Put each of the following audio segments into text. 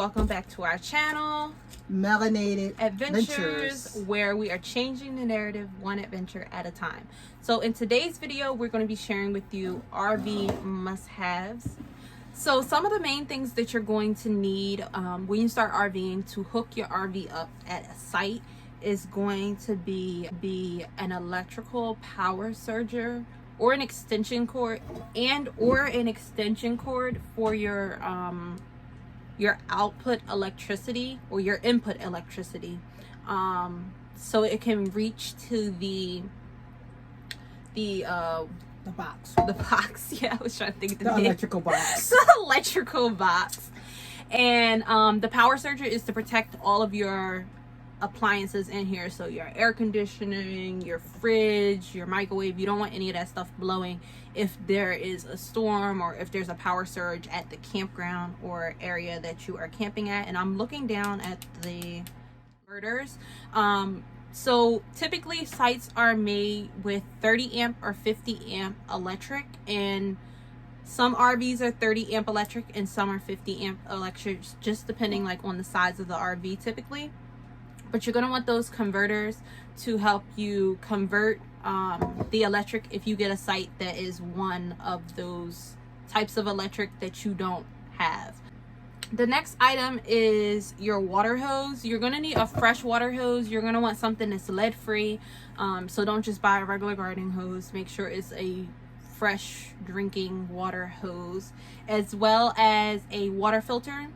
welcome back to our channel, Melanated Adventures, where we are changing the narrative one adventure at a time. So in today's video, we're going to be sharing with you RV must-haves. So some of the main things that you're going to need when you start RVing to hook your RV up at a site is going to be an electrical power surger or an extension cord or an extension cord for your output electricity or your input electricity, so it can reach to the box. Yeah, I was trying to think of the electrical box. The electrical box. And the power surger is to protect all of your appliances in here, so your air conditioning, your fridge, your microwave. You don't want any of that stuff blowing if there is a storm or if there's a power surge at the campground or area that you are camping at. And I'm looking down at the inverters. So typically sites are made with 30 amp or 50 amp electric, and some RVs are 30 amp electric and some are 50 amp electric, just depending like on the size of the RV typically. But you're going to want those converters to help you convert the electric if you get a site that is one of those types of electric that you don't have. The next item is your water hose. You're going to need a fresh water hose. You're going to want something that's lead free. So don't just buy a regular garden hose. Make sure it's a fresh drinking water hose, as well as a water filter.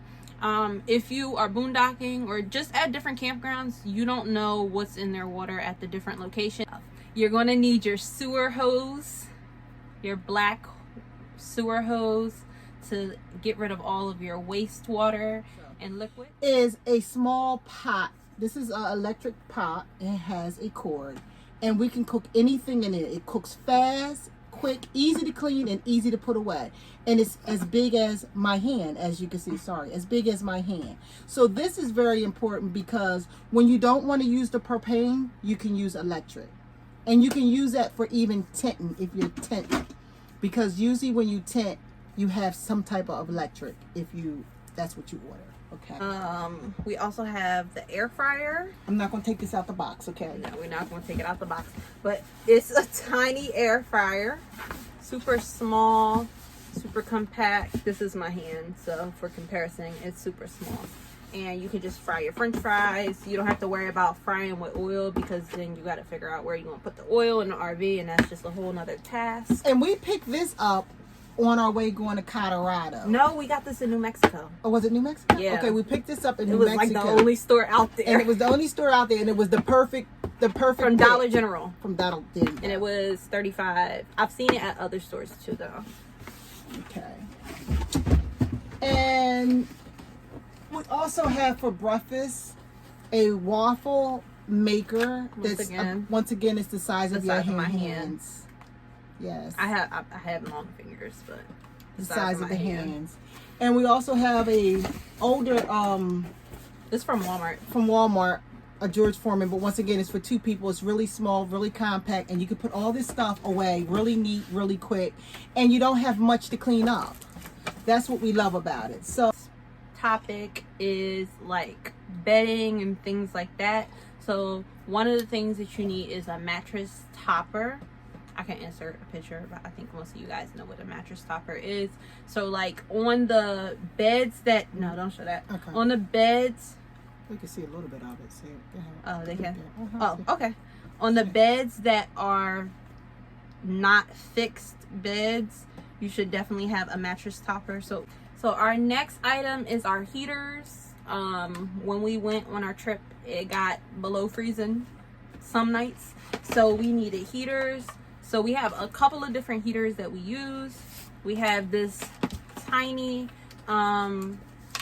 If you are boondocking or just at different campgrounds, you don't know what's in their water at the different locations. You're going to need your sewer hose, your black sewer hose, to get rid of all of your wastewater and liquid. Is a small pot. This is an electric pot. It has a cord, and we can cook anything in it. It cooks fast, quick, easy to clean, and easy to put away. And it's as big as my hand, as you can see. As big as my hand. So this is very important, because when you don't want to use the propane, you can use electric. And you can use that for even tenting, if you're tenting. Because usually when you tent, you have some type of electric, if that's what you order. Okay. We also have the air fryer. I'm not going to take this out the box, okay? No, we're not going to take it out the box. But it's a tiny air fryer. Super small, super compact. This is my hand, so for comparison, it's super small. And you can just fry your french fries. You don't have to worry about frying with oil, because then you got to figure out where you're going to put the oil in the RV, and that's just a whole nother task. And we picked this up on our way going to Colorado. No, we got this in New Mexico. Oh, was it New Mexico? Yeah. Okay, we picked this up in New Mexico. It was like the only store out there. And it was the only store out there, and it was the perfect from Dollar General. From Dollar General. And it was $35. I've seen it at other stores too, though. Okay. And we also have for breakfast a waffle maker. Once again, it's the size of your hands. Yes. I have long fingers, but the size of the hands. And we also have a older this from Walmart. From Walmart, a George Foreman, but once again, it's for two people. It's really small, really compact, and you can put all this stuff away really neat, really quick, and you don't have much to clean up. That's what we love about it. So topic is like bedding and things like that. So one of the things that you need is a mattress topper. I can insert a picture, but I think most of you guys know what a mattress topper is. So like on the beds that, no, don't show that. Okay. On the beds. We can see a little bit of it. See, oh, they can? Oh, okay. On the beds that are not fixed beds, you should definitely have a mattress topper. So our next item is our heaters. When we went on our trip, it got below freezing some nights. So we needed heaters. So we have a couple of different heaters that we use. We have this tiny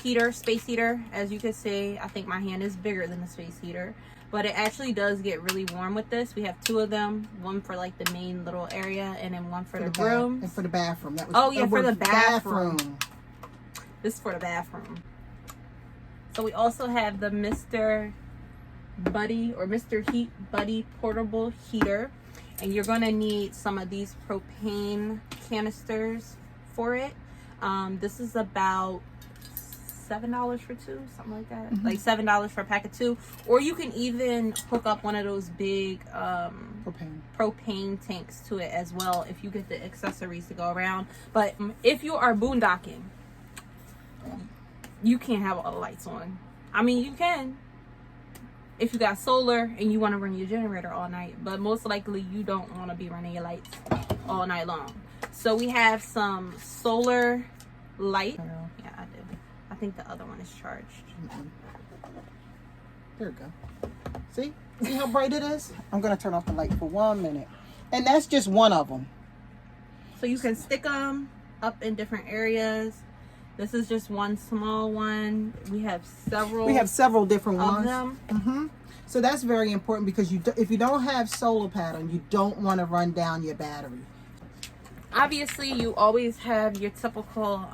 heater, space heater. As you can see, I think my hand is bigger than the space heater, but it actually does get really warm with this. We have two of them, one for like the main little area, and then one for the room. And for the bathroom. For the bathroom. This is for the bathroom. So we also have the Mr. Buddy or Mr. Heat Buddy portable heater. And you're going to need some of these propane canisters for it. This is about $7 for two, something like that. Like $7 for a pack of two. Or you can even hook up one of those big propane tanks to it as well if you get the accessories to go around. But if you are boondocking, you can't have all the lights on. I mean, you can if you got solar and you want to run your generator all night, but most likely you don't want to be running your lights all night long. So we have some solar light. Yeah, I do. I think the other one is charged. There we go. See how bright it is? I'm gonna turn off the light for 1 minute, and that's just one of them. So you can stick them up in different areas. This is just one small one. We have several. We have several different of ones. them. So that's very important because if you don't have solar pattern, you don't want to run down your battery. Obviously, you always have your typical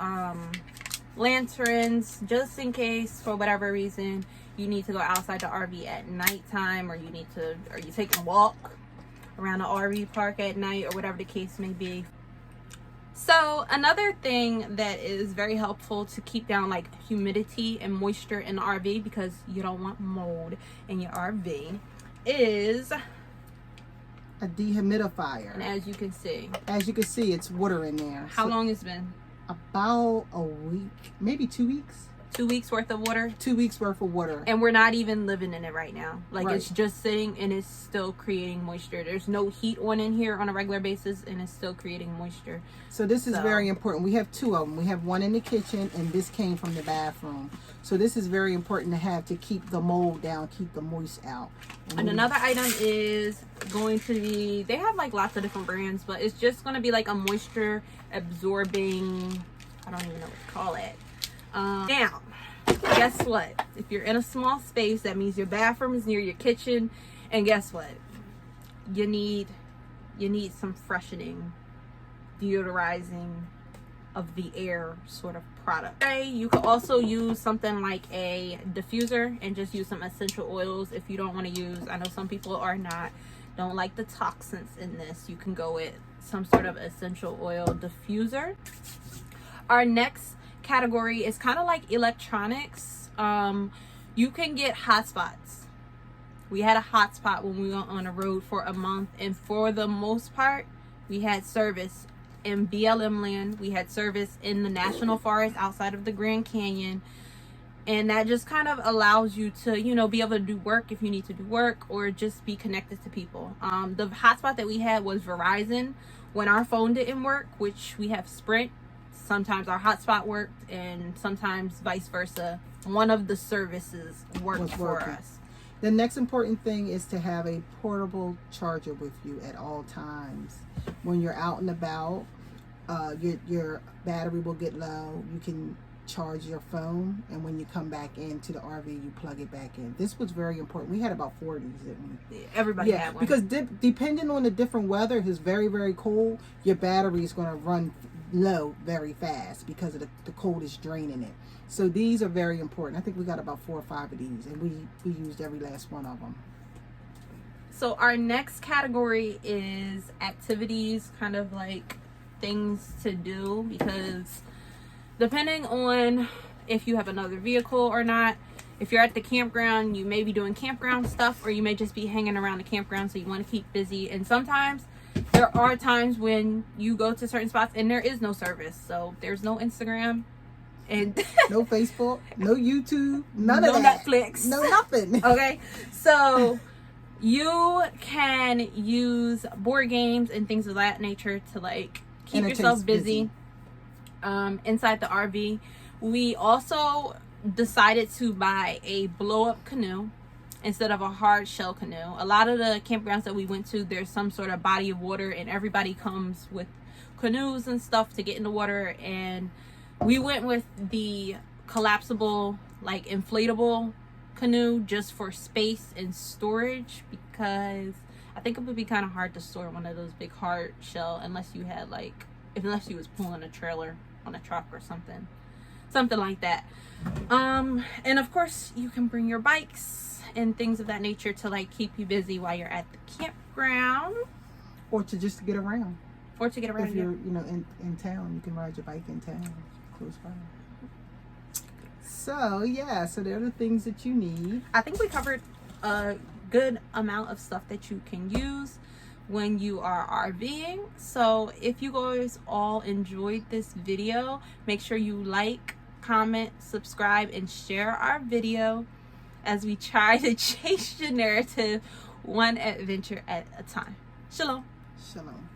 lanterns, just in case for whatever reason you need to go outside the RV at nighttime, or you're taking a walk around the RV park at night, or whatever the case may be. So another thing that is very helpful to keep down like humidity and moisture in the RV, because you don't want mold in your RV, is a dehumidifier. And as you can see, it's water in there. How long it's been? About a week, maybe 2 weeks. 2 weeks worth of water. 2 weeks worth of water. And we're not even living in it right now. Like, right. It's just sitting and it's still creating moisture. There's no heat on in here on a regular basis, and it's still creating moisture. So this is very important. We have two of them. We have one in the kitchen, and this came from the bathroom. So this is very important to have to keep the mold down, keep the moist out. And another item is going to be, they have like lots of different brands, but it's just going to be like a moisture absorbing, I don't even know what to call it. Now, guess what? If you're in a small space, that means your bathroom is near your kitchen, and guess what? You need some freshening, deodorizing of the air sort of product. Okay, you could also use something like a diffuser and just use some essential oils if you don't want to use. I know some people don't like the toxins in this. You can go with some sort of essential oil diffuser. Our next category is kind of like electronics. You can get hotspots. We had a hotspot when we went on the road for a month, and for the most part we had service in BLM land. We had service in the national forest outside of the Grand Canyon, and that just kind of allows you to, be able to do work if you need to do work, or just be connected to people. The hotspot that we had was Verizon when our phone didn't work, which we have Sprint. Sometimes our hotspot worked, and sometimes vice versa. One of the services worked for us. The next important thing is to have a portable charger with you at all times. When you're out and about, your battery will get low. You can charge your phone, and when you come back into the RV, you plug it back in. This was very important. We had about 4 of these, didn't we? Everybody had one. Because depending on the different weather, if it's very, very cold, your battery is going to run low very fast because of the cold is draining it. So these are very important. I think we got about 4 or 5 of these, and we used every last one of them. So our next category is activities, kind of like things to do, because depending on if you have another vehicle or not, if you're at the campground, you may be doing campground stuff, or you may just be hanging around the campground, so you want to keep busy. And sometimes there are times when you go to certain spots and there is no service. So there's no Instagram and no Facebook, no YouTube, none of that. No Netflix. No nothing. Okay. So you can use board games and things of that nature to like keep yourself busy. Inside the RV. We also decided to buy a blow-up canoe instead of a hard shell canoe. A lot of the campgrounds that we went to, there's some sort of body of water, and everybody comes with canoes and stuff to get in the water, and we went with the collapsible, like inflatable canoe just for space and storage, because I think it would be kind of hard to store one of those big hard shell unless you was pulling a trailer on a truck or something like that. And of course you can bring your bikes and things of that nature to like keep you busy while you're at the campground, or to just get around. If you're in town, you can ride your bike in town close by. So yeah, so they're the things that you need. I think we covered a good amount of stuff that you can use when you are RVing. So if you guys all enjoyed this video, make sure you like, comment, subscribe, and share our video as we try to change the narrative one adventure at a time. Shalom. Shalom.